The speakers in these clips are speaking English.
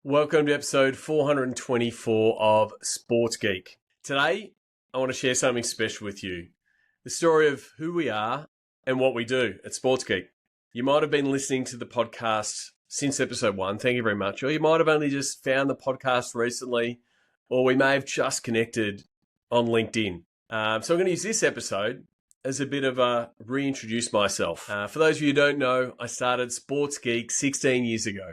Welcome to episode 424 of Sports Geek. Today, I want to share something special with you. The story of who we are and what we do at Sports Geek. You might have been listening to the podcast since episode 1, thank you very much. Or you might have only just found the podcast recently, or we may have just connected on LinkedIn. So I'm going to use this episode as a bit of a reintroduce myself. For those of you who don't know, I started Sports Geek 16 years ago.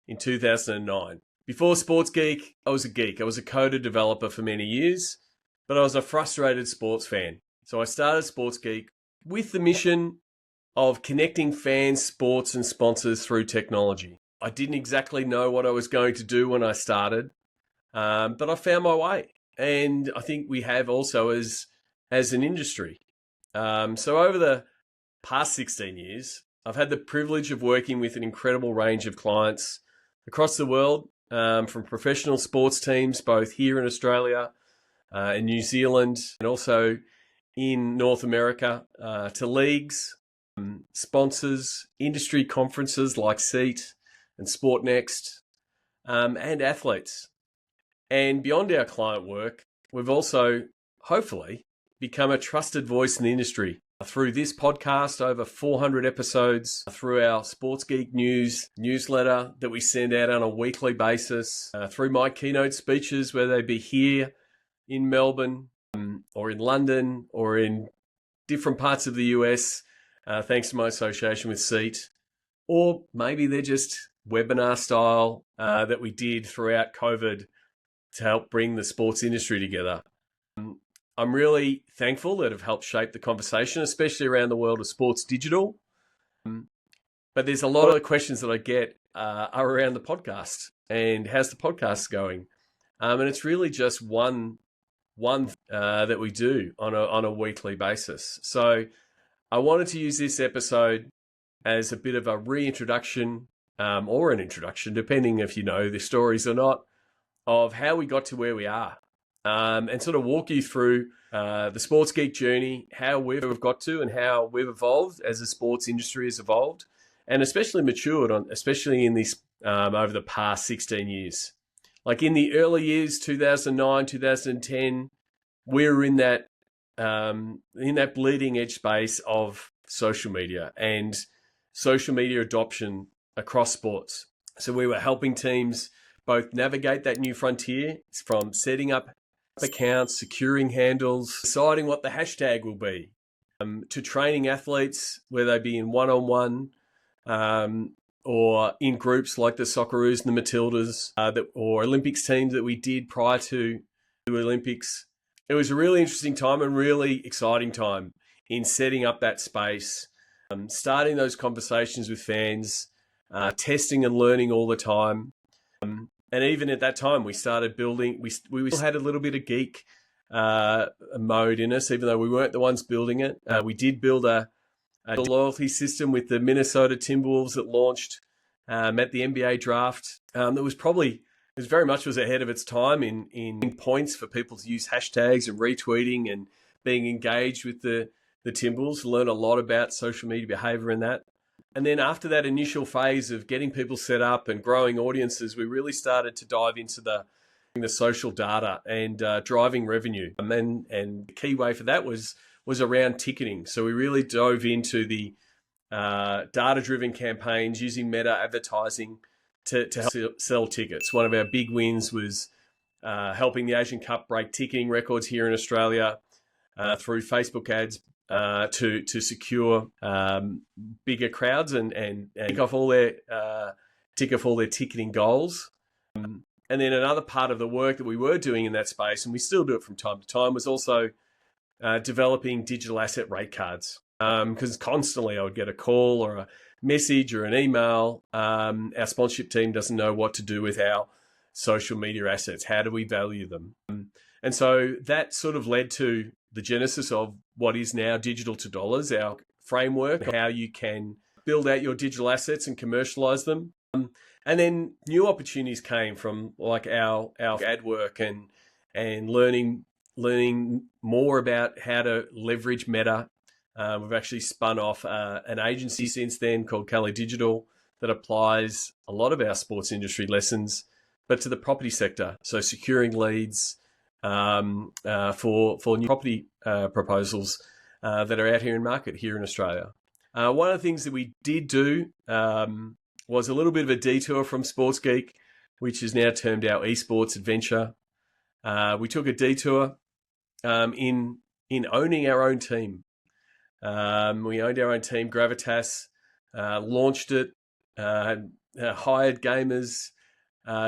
In 2009. Before Sports Geek, I was a geek. I was a coder developer for many years, but I was a frustrated sports fan. So I started Sports Geek with the mission of connecting fans, sports, and sponsors through technology. I didn't exactly know what I was going to do when I started, but I found my way. And I think we have also as an industry. So over the past 16 years, I've had the privilege of working with an incredible range of clients across the world, from professional sports teams, both here in Australia, in New Zealand, and also in North America, to leagues, sponsors, industry conferences like Seat and Sport Next, and athletes. And beyond our client work, we've also, hopefully, become a trusted voice in the industry. Through this podcast, over 400 episodes, through our Sports Geek newsletter that we send out on a weekly basis, through my keynote speeches, whether they be here in Melbourne or in London or in different parts of the US, thanks to my association with Seat, or maybe they're just webinar style that we did throughout COVID to help bring the sports industry together. I'm really thankful that have helped shape the conversation, especially around the world of sports digital. But there's a lot of the questions that I get are around the podcast and how's the podcast going? And it's really just one that we do on a weekly basis. So I wanted to use this episode as a bit of a reintroduction or an introduction, depending if you know the stories or not, of how we got to where we are. And sort of walk you through the Sports Geek journey, how we've got to and how we've evolved as the sports industry has evolved, and especially matured, especially in this over the past 16 years. Like in the early years, 2009, 2010, we were in that bleeding edge space of social media and social media adoption across sports. So we were helping teams both navigate that new frontier from setting up accounts, securing handles, deciding what the hashtag will be, to training athletes, whether they be in one-on-one or in groups like the Socceroos and the Matildas, or Olympics teams that we did prior to the Olympics. It was a really interesting time and really exciting time in setting up that space, starting those conversations with fans, testing and learning all the time. And even at that time, we started building, we still had a little bit of geek mode in us, even though we weren't the ones building it. We did build a loyalty system with the Minnesota Timberwolves that launched at the NBA draft. That was very much ahead of its time in points for people to use hashtags and retweeting and being engaged with the Timberwolves, learn a lot about social media behavior in that. And then after that initial phase of getting people set up and growing audiences, we really started to dive into the social data and driving revenue. And the key way for that was around ticketing. So we really dove into the data-driven campaigns using meta advertising to help sell tickets. One of our big wins was helping the Asian Cup break ticketing records here in Australia through Facebook ads, to secure bigger crowds and tick off all their ticketing goals. And then another part of the work that we were doing in that space, and we still do it from time to time, was also developing digital asset rate cards. Because constantly I would get a call or a message or an email. Our sponsorship team doesn't know what to do with our social media assets. How do we value them? And so that sort of led to the genesis of what is now Digital to Dollars, our framework, how you can build out your digital assets and commercialize them. And then new opportunities came from like our ad work and learning more about how to leverage Meta. We've actually spun off an agency since then called Callanan that applies a lot of our sports industry lessons but to the property sector. So securing leads for new property proposals that are out here in market here in Australia. One of the things that we did do was a little bit of a detour from Sports Geek, which is now termed our Esports adventure. We took a detour in owning our own team. We owned our own team, Gravitas, launched it, hired gamers,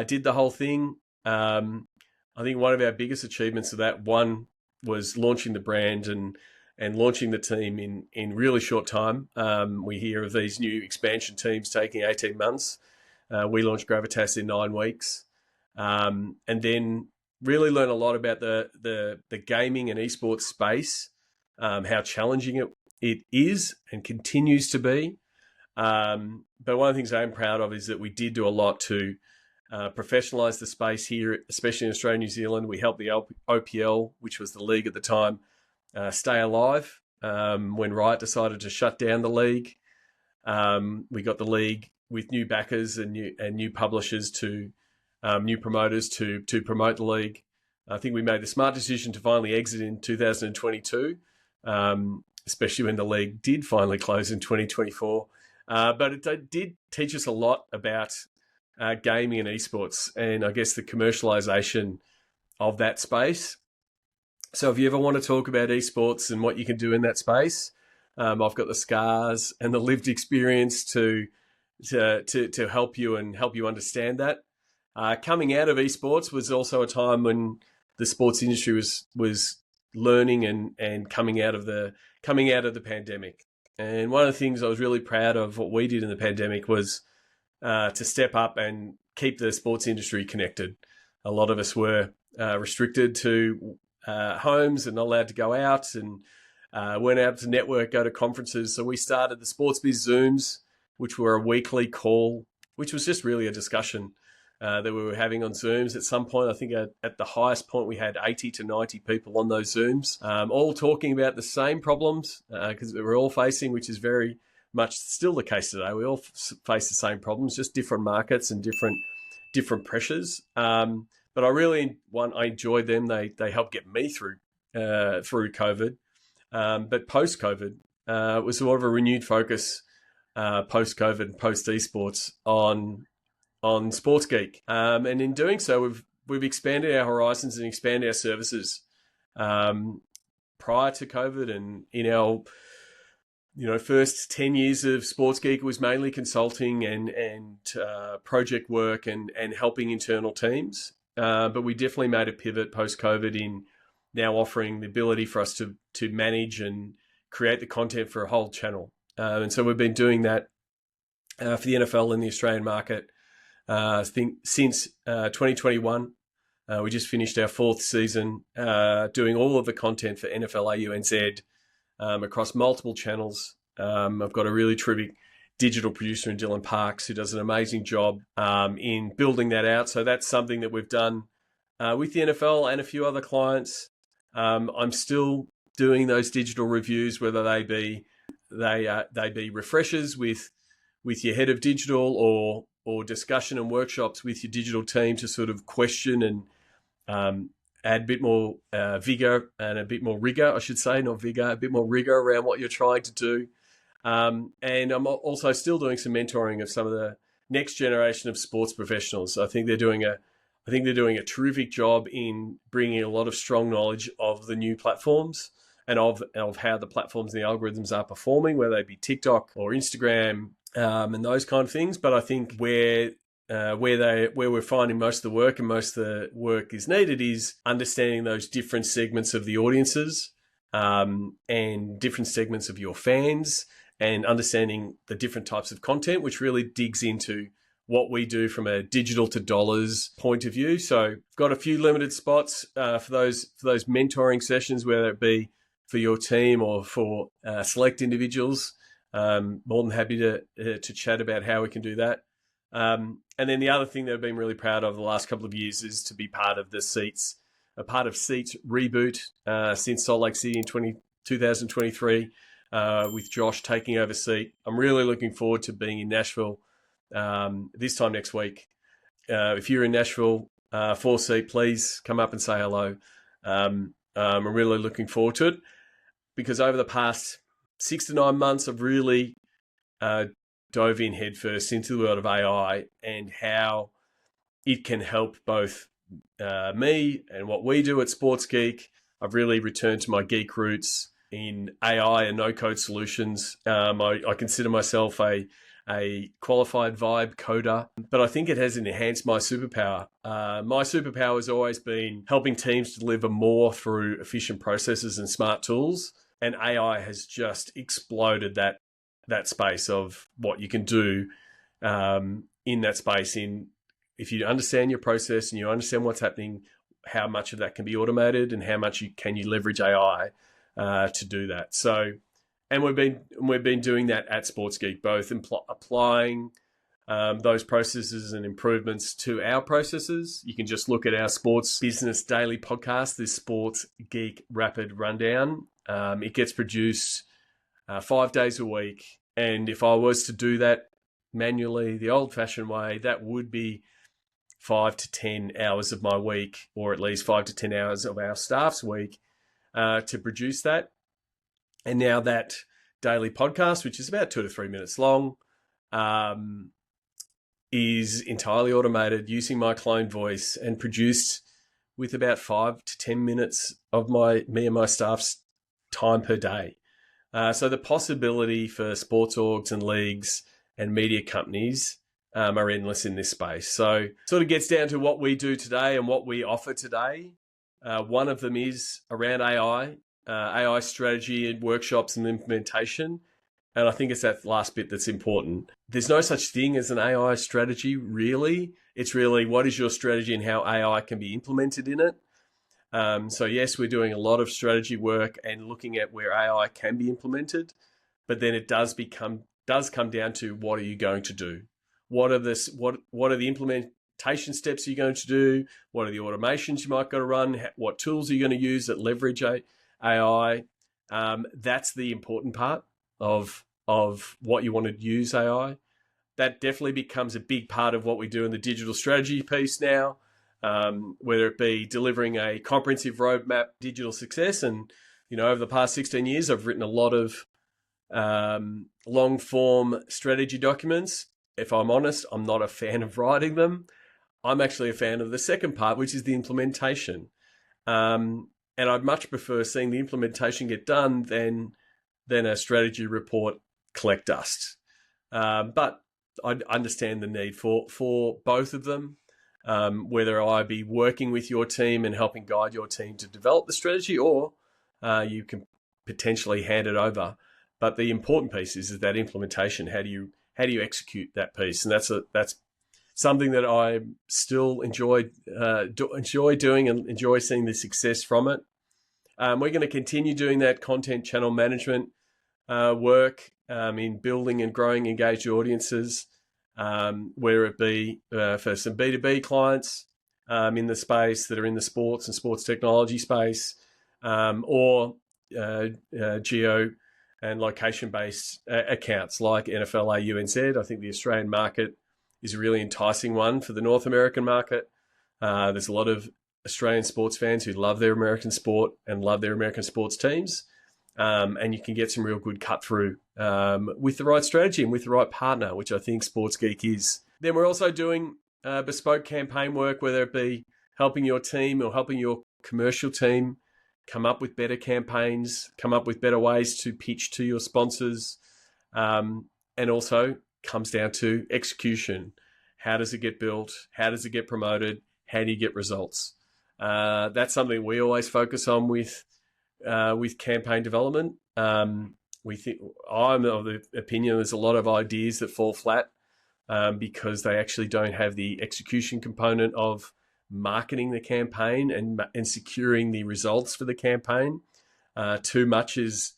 did the whole thing. I think one of our biggest achievements of that one was launching the brand and launching the team in really short time. We hear of these new expansion teams taking 18 months. We launched Gravitas in 9 weeks, and then really learn a lot about the gaming and esports space, how challenging it is and continues to be. But one of the things I'm proud of is that we did do a lot to professionalise the space here, especially in Australia and New Zealand. We helped the OPL, which was the league at the time, stay alive when Riot decided to shut down the league. We got the league with new backers and new publishers to new promoters to promote the league. I think we made the smart decision to finally exit in 2022, especially when the league did finally close in 2024. But it did teach us a lot about gaming and esports, and I guess the commercialization of that space. So if you ever want to talk about esports and what you can do in that space, I've got the scars and the lived experience to help you and help you understand that. Coming out of esports was also a time when the sports industry was learning and coming out of the pandemic. And one of the things I was really proud of what we did in the pandemic was to step up and keep the sports industry connected. A lot of us were restricted to homes and not allowed to go out and weren't able to network, go to conferences. So we started the Sports Biz Zooms, which were a weekly call, which was just really a discussion that we were having on Zooms. At some point, I think at the highest point, we had 80 to 90 people on those Zooms, all talking about the same problems because we were all facing, which is very much still the case today. We all face the same problems, just different markets and different pressures. But I enjoyed them. They helped get me through COVID. But post-COVID, it was sort of a renewed focus post-COVID, post-esports on Sports Geek. And in doing so, we've expanded our horizons and expanded our services. Prior to COVID and in our first 10 years of Sports Geek, was mainly consulting and project work and helping internal teams. But we definitely made a pivot post-COVID in now offering the ability for us to manage and create the content for a whole channel. And so we've been doing that for the NFL in the Australian market, I think, since 2021. We just finished our 4th season doing all of the content for NFL AUNZ across multiple channels. I've got a really terrific digital producer in Dylan Parks who does an amazing job in building that out. So that's something that we've done with the NFL and a few other clients. I'm still doing those digital reviews, whether they be refreshers with your head of digital or discussion and workshops with your digital team to sort of question and add a bit more vigor and a bit more rigor, I should say, not vigor, a bit more rigor around what you're trying to do. And I'm also still doing some mentoring of some of the next generation of sports professionals. I think they're doing a terrific job in bringing a lot of strong knowledge of the new platforms and of how the platforms and the algorithms are performing, whether they be TikTok or Instagram and those kind of things. But I think where we're finding most of the work and most of the work is needed is understanding those different segments of the audiences and different segments of your fans, and understanding the different types of content, which really digs into what we do from a digital to dollars point of view. So I've got a few limited spots for those mentoring sessions, whether it be for your team or for select individuals. More than happy to chat about how we can do that. And then the other thing that I've been really proud of the last couple of years is to be part of Seats reboot since Salt Lake City in 2023 with Josh taking over Seat. I'm really looking forward to being in Nashville this time next week if you're in Nashville, 4C, please come up and say hello. I'm really looking forward to it because over the past 6 to 9 months, I've really dove in headfirst into the world of AI and how it can help both me and what we do at Sports Geek. I've really returned to my geek roots in AI and no-code solutions. I consider myself a qualified vibe coder, but I think it has enhanced my superpower. My superpower has always been helping teams deliver more through efficient processes and smart tools, and AI has just exploded that space of what you can do in that space. If you understand your process and you understand what's happening, how much of that can be automated and how much can you leverage AI to do that. So, and we've been doing that at Sports Geek, both applying those processes and improvements to our processes. You can just look at our sports business daily podcast, this Sports Geek Rapid Rundown. It gets produced 5 days a week. And if I was to do that manually, the old-fashioned way, that would be 5 to 10 hours of my week, or at least 5 to 10 hours of our staff's week to produce that. And now that daily podcast, which is about 2 to 3 minutes long, is entirely automated using my cloned voice and produced with about 5 to 10 minutes of me and my staff's time per day. So the possibility for sports orgs and leagues and media companies are endless in this space. So it sort of gets down to what we do today and what we offer today. One of them is around AI strategy and workshops and implementation. And I think it's that last bit that's important. There's no such thing as an AI strategy, really. It's really what is your strategy and how AI can be implemented in it. So yes, we're doing a lot of strategy work and looking at where AI can be implemented, but then it does come down to what are you going to do? What are the implementation steps you're going to do? What are the automations you might got to run? What tools are you going to use that leverage AI? That's the important part of what you want to use AI. That definitely becomes a big part of what we do in the digital strategy piece now. Whether it be delivering a comprehensive roadmap, digital success. And, over the past 16 years, I've written a lot of long form strategy documents. If I'm honest, I'm not a fan of writing them. I'm actually a fan of the second part, which is the implementation. And I'd much prefer seeing the implementation get done than a strategy report collect dust. But I understand the need for both of them. Whether I be working with your team and helping guide your team to develop the strategy, or you can potentially hand it over. But the important piece is that implementation. How do you execute that piece? And that's something that I still enjoy doing and enjoy seeing the success from it. We're going to continue doing that content channel management work in building and growing engaged audiences. Whether it be for some B2B clients in the space that are in the sports and sports technology space, or geo and location-based accounts like NFL AUNZ. I think the Australian market is a really enticing one for the North American market. There's a lot of Australian sports fans who love their American sport and love their American sports teams. And you can get some real good cut through with the right strategy and with the right partner, which I think Sports Geek is. Then we're also doing bespoke campaign work, whether it be helping your team or helping your commercial team come up with better campaigns, come up with better ways to pitch to your sponsors, and also comes down to execution. How does it get built? How does it get promoted? How do you get results? That's something we always focus on with campaign development. I'm of the opinion there's a lot of ideas that fall flat because they actually don't have the execution component of marketing the campaign and securing the results for the campaign. Too much is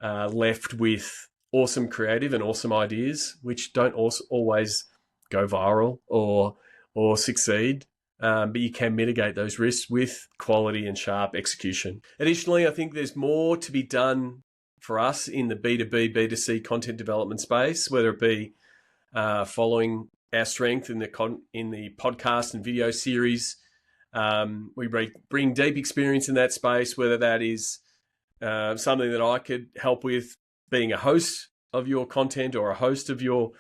left with awesome creative and awesome ideas, which don't always go viral or succeed. But you can mitigate those risks with quality and sharp execution. Additionally, I think there's more to be done for us in the B2B, B2C content development space, whether it be following our strength in the podcast and video series. We bring deep experience in that space, whether that is something that I could help with, being a host of your content or a host of your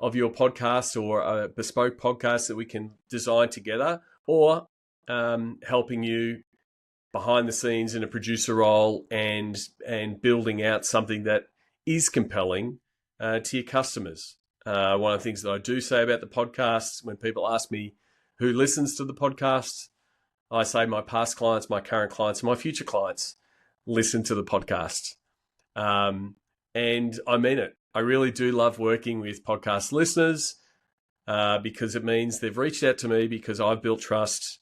podcast, or a bespoke podcast that we can design together, or helping you behind the scenes in a producer role and building out something that is compelling to your customers. One of the things that I do say about the podcasts, when people ask me who listens to the podcasts, I say my past clients, my current clients, and my future clients listen to the podcast. And I mean it. I really do love working with podcast listeners because it means they've reached out to me because I've built trust.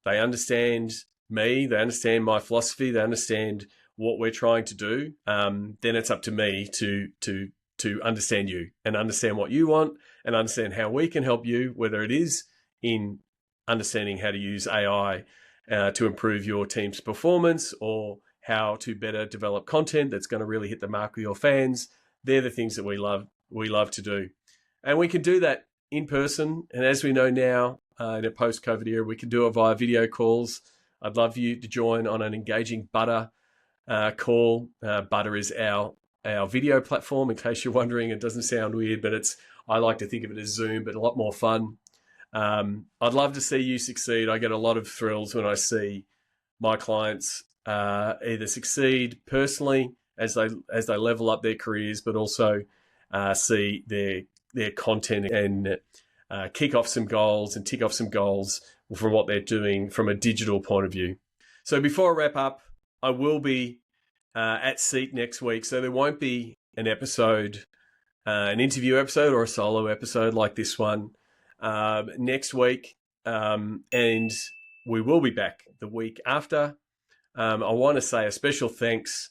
They understand me, they understand my philosophy, they understand what we're trying to do. Then it's up to me to understand you and understand what you want and understand how we can help you, whether it is in understanding how to use AI to improve your team's performance, or how to better develop content that's going to really hit the mark with your fans. They're the things that we love to do. And we can do that in person. And as we know now, in a post-COVID era, we can do it via video calls. I'd love you to join on an engaging Butter call. Butter is our video platform, in case you're wondering. It doesn't sound weird, but I like to think of it as Zoom, but a lot more fun. I'd love to see you succeed. I get a lot of thrills when I see my clients either succeed personally as they level up their careers, but also see their content and kick off some goals and tick off some goals from what they're doing from a digital point of view. So before I wrap up, I will be at Seat next week. So there won't be an episode, an interview episode or a solo episode like this one next week. And we will be back the week after. I want to say a special thanks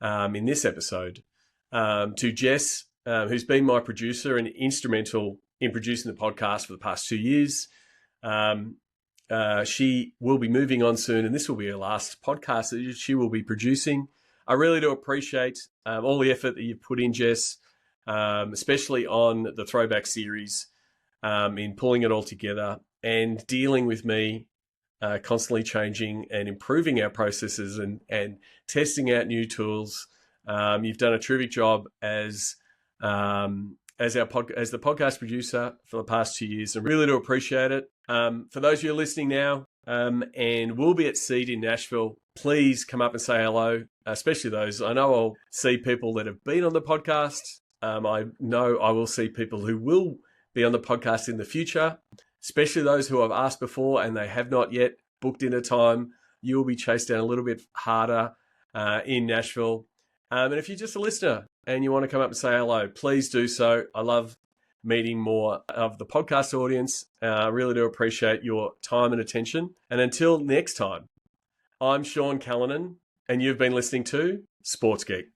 in this episode to Jess, who's been my producer and instrumental in producing the podcast for the past 2 years. She will be moving on soon, and this will be her last podcast that she will be producing. I really do appreciate all the effort that you've put in, Jess, especially on the Throwback series, in pulling it all together and dealing with me, constantly changing and improving our processes and testing out new tools. You've done a terrific job as the podcast producer for the past 2 years, and really do appreciate it. For those of you listening now, and we'll be at Seed in Nashville, please come up and say hello, especially those. I know I'll see people that have been on the podcast. I know I will see people who will be on the podcast in the future, especially those who I've asked before and they have not yet booked in a time. You will be chased down a little bit harder in Nashville. And if you're just a listener and you want to come up and say hello, please do so. I love meeting more of the podcast audience. I really do appreciate your time and attention. And until next time, I'm Sean Callanan, and you've been listening to Sports Geek.